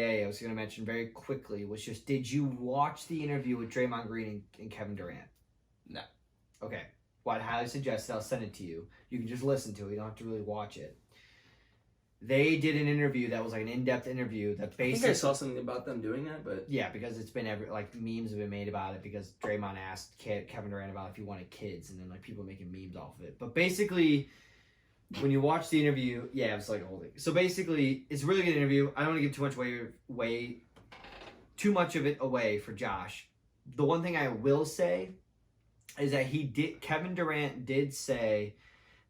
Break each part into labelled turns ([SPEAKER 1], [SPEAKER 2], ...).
[SPEAKER 1] I was going to mention very quickly was just, did you watch the interview with Draymond Green and Kevin Durant?
[SPEAKER 2] No.
[SPEAKER 1] Okay. Well, I'd highly suggest it. I'll send it to you. You can just listen to it. You don't have to really watch it. They did an interview that was like an in-depth interview that basically...
[SPEAKER 2] I think I saw something about them doing that, but...
[SPEAKER 1] Yeah, because it's been memes have been made about it because Draymond asked Kevin Durant about if he wanted kids, and then like people making memes off of it. But basically, when you watch the interview, yeah, it's like holding. So basically, it's a really good interview. I don't want to give too much of it away for Josh. The one thing I will say is that Kevin Durant did say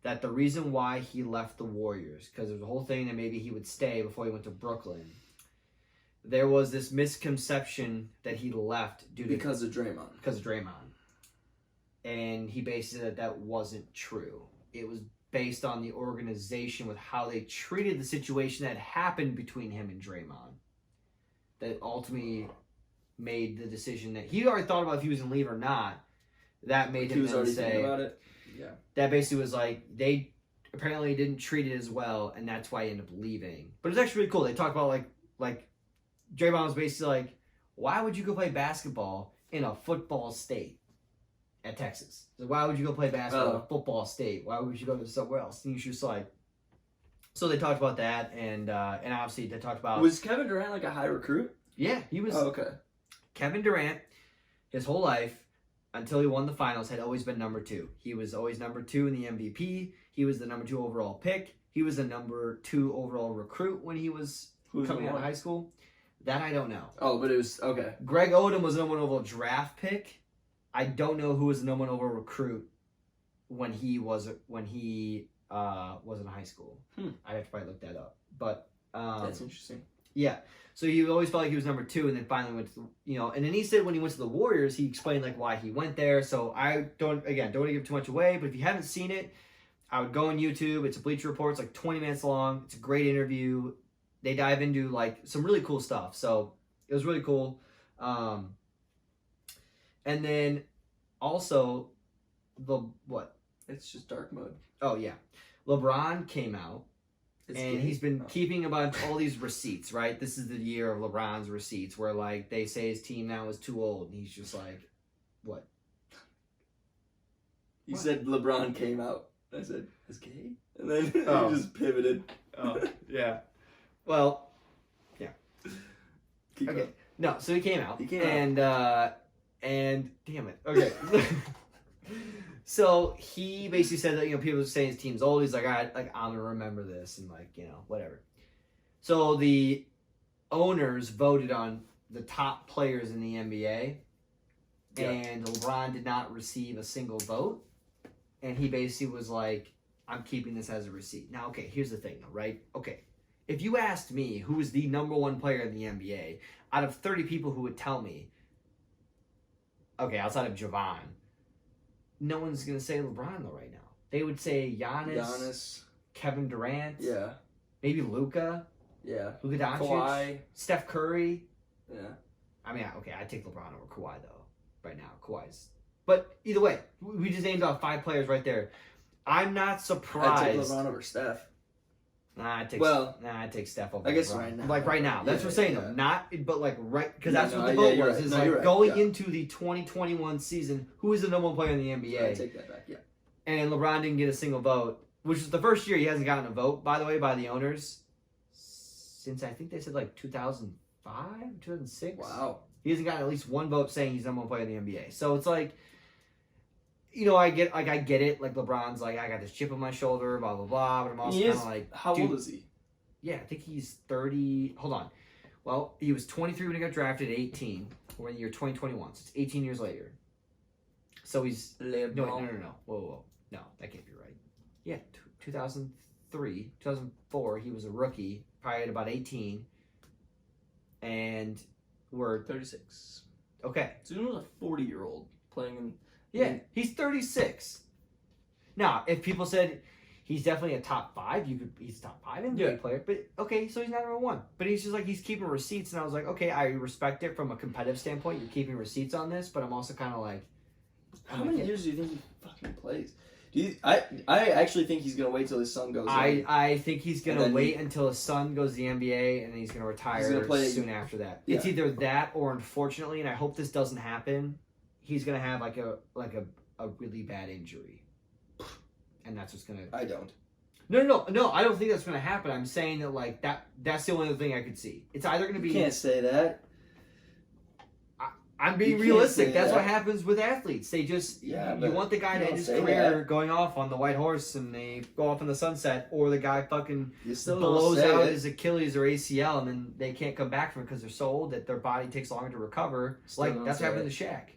[SPEAKER 1] that the reason why he left the Warriors, because there's a whole thing that maybe he would stay before he went to Brooklyn. There was this misconception that he left
[SPEAKER 2] because of Draymond.
[SPEAKER 1] Because of Draymond. And he basically said that wasn't true. It was based on the organization with how they treated the situation that happened between him and Draymond. That ultimately made the decision that he already thought about if he was going to leave or not. That made him then say...
[SPEAKER 2] thinking about it. Yeah.
[SPEAKER 1] That basically was like, they apparently didn't treat it as well, and that's why he ended up leaving. But it was actually really cool. They talked about, like Draymond was basically like, why would you go play basketball in a football state at Texas? So why would you go play basketball in a football state? Why would you go to somewhere else? And he's just like... So they talked about that, and obviously they talked about...
[SPEAKER 2] Was Kevin Durant like a high recruit?
[SPEAKER 1] Yeah, he was...
[SPEAKER 2] Oh, okay.
[SPEAKER 1] Kevin Durant, his whole life... until he won the finals, had always been number 2. He was always number 2 in the MVP. He was the number 2 overall pick. He was the number 2 overall recruit when he was coming out of high school. That I don't know.
[SPEAKER 2] Oh, but it was, okay.
[SPEAKER 1] Greg Odom was the number 1 overall draft pick. I don't know who was the number 1 overall recruit when he was in high school. I'd have to probably look that up. But
[SPEAKER 2] that's interesting.
[SPEAKER 1] Yeah. So he always felt like he was number 2, and then finally went to and then he said when he went to the Warriors, he explained like why he went there. So I don't want to give too much away, but if you haven't seen it, I would go on YouTube. It's a Bleacher Report. It's like 20 minutes long. It's a great interview. They dive into like some really cool stuff. So it was really cool. And then also
[SPEAKER 2] It's just dark mode.
[SPEAKER 1] Oh yeah. LeBron came out. And he's been keeping about all these receipts, right? This is the year of LeBron's receipts where, like, they say his team now is too old. And he's just like, what?
[SPEAKER 2] You said LeBron came out. I said, is gay? And then he just pivoted.
[SPEAKER 1] Oh, yeah. Well, yeah.
[SPEAKER 2] Keep
[SPEAKER 1] okay.
[SPEAKER 2] going.
[SPEAKER 1] No, so he came out. And damn it. Okay. So he basically said that people were saying his team's old. He's like, all right, like I'm gonna remember this and like whatever. So the owners voted on the top players in the NBA, and LeBron did not receive a single vote. And he basically was like, I'm keeping this as a receipt. Now, okay, here's the thing though, right? Okay, if you asked me who is the number 1 player in the NBA, out of 30 people who would tell me, okay, outside of Javon. No one's going to say LeBron, though, right now. They would say Giannis, Kevin Durant, maybe Luka, Luka Doncic,
[SPEAKER 2] Kawhi,
[SPEAKER 1] Steph Curry.
[SPEAKER 2] Yeah.
[SPEAKER 1] I mean, okay, I'd take LeBron over Kawhi, though, right now. Kawhi's. But either way, we just named off 5 players right there. I'm not surprised.
[SPEAKER 2] I'd take LeBron over Steph.
[SPEAKER 1] I'd take Steph over.
[SPEAKER 2] I guess
[SPEAKER 1] LeBron.
[SPEAKER 2] right now.
[SPEAKER 1] Like right now. That's what I'm saying though. Not, but like right, because that's what the vote was.
[SPEAKER 2] Right.
[SPEAKER 1] Is
[SPEAKER 2] Right.
[SPEAKER 1] Going into the 2021 season, who is the number 1 player in the NBA?
[SPEAKER 2] I take that back. Yeah.
[SPEAKER 1] And LeBron didn't get a single vote, which is the first year he hasn't gotten a vote, by the way, by the owners since I think they said like 2005, 2006.
[SPEAKER 2] Wow.
[SPEAKER 1] He hasn't gotten at least 1 vote saying he's number 1 player in the NBA. So it's like, I get it. Like LeBron's like, I got this chip on my shoulder, blah blah blah. But I'm also kind of like,
[SPEAKER 2] how old is he?
[SPEAKER 1] Yeah, I think he's 30. Hold on. Well, he was 23 when he got drafted at 18. We're in the year 2021, so it's 18 years later. So he's...
[SPEAKER 2] Lebron.
[SPEAKER 1] No. Whoa. No, that can't be right. Yeah, 2003, 2004, he was a rookie, probably at about 18. And we're...
[SPEAKER 2] 36.
[SPEAKER 1] Okay.
[SPEAKER 2] So he was a 40-year-old playing in...
[SPEAKER 1] Yeah, he's 36. Now, if people said... He's definitely a top 5. He's a top 5 NBA player. But, okay, so he's not number 1. But he's just like, he's keeping receipts. And I was like, okay, I respect it from a competitive standpoint. You're keeping receipts on this. But I'm also kind of like...
[SPEAKER 2] How many years do you think he fucking plays? I actually think he's gonna wait till his son goes.
[SPEAKER 1] I think he's gonna wait until his son goes to the NBA and then he's gonna retire soon after that. Yeah. It's either that or, unfortunately, and I hope this doesn't happen, he's gonna have like a really bad injury, and that's what's gonna.
[SPEAKER 2] I don't.
[SPEAKER 1] No. I don't think that's gonna happen. I'm saying that like that's the only other thing I could see. It's either gonna be.
[SPEAKER 2] You can't say that.
[SPEAKER 1] I'm being realistic. That's what happens with athletes. They just you want the guy to end his career going off on the white horse and they go off in the sunset, or the guy fucking blows out his Achilles or ACL and then they can't come back from it because they're so old that their body takes longer to recover. That's what happened to Shaq.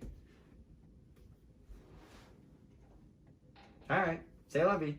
[SPEAKER 1] All right, say I love you.